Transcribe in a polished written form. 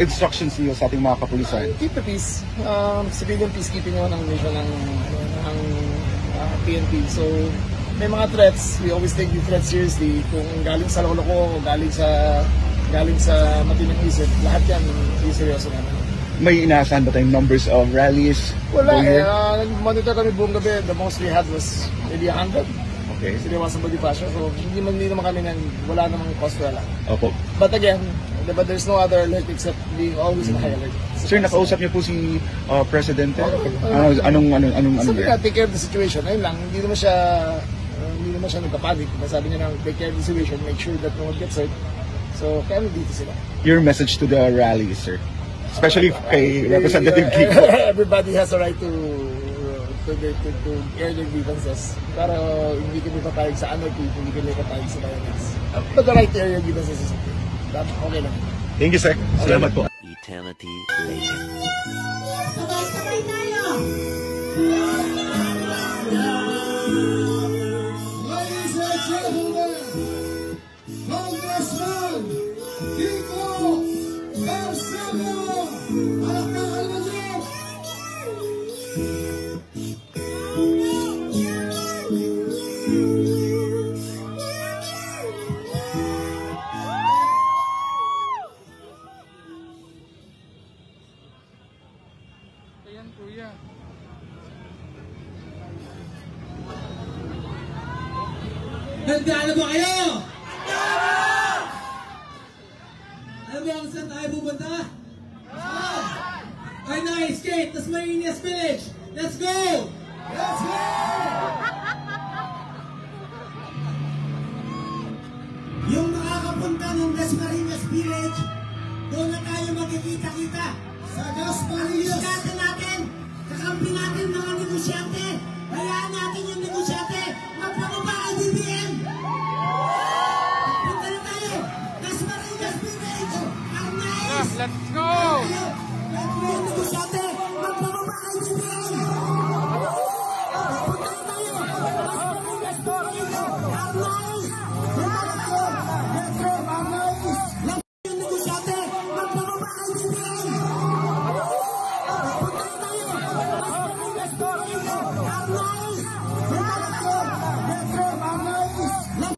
instructions niyo sa ating mga kapulisan? Keep the peace. Civilian peacekeeping naman ang mission ng PNP. So, may mga threats. We always take the threats seriously. Kung galing sa loko-loko, galing sa matinang isip, lahat yan, seryoso naman. May inaasahan ba tayong numbers of rallies? Wala. Monitor kami buong gabi. The most we had was maybe 100. Okay. Siniwasan Bonifacio. So, hindi naman kami wala namang cause to wala. Opo. But again, there's no other alert except being always in high alert. Sir, nakausap niyo po si Presidente? Anong sabi niya, take care of the situation. Ayun lang, hindi naman siya nagpapanik. Sabi niya na, take care of the situation, make sure that no one gets hurt. So, kaya dito sila. Your message to the rally, sir? Especially kay Representative Kiko. Everybody has a right to air their grievances. Pero hindi kami papayag sa anarchy, hindi kami papayag sa violence. But the right to air your grievances is okay. Okay lang. Thank you, sir. Salamat po. Eternity later. Sabay-sabay tayo! Ladies and gentlemen, Congressman Kiko Garcia! Palakpakan mo niyo! Ayan, kuya. Handa na ba kayo? Alam mo kung saan tayo pupunta? Ay, na-escape! Tas Marinas Village! Let's go! Let's go! Yung nakakapunta ng Dasmariñas Village, doon na tayo magkikita-kita. Sa Dasmariñas! Kakampi natin mga negosyante! Hayaan natin yung negosyante!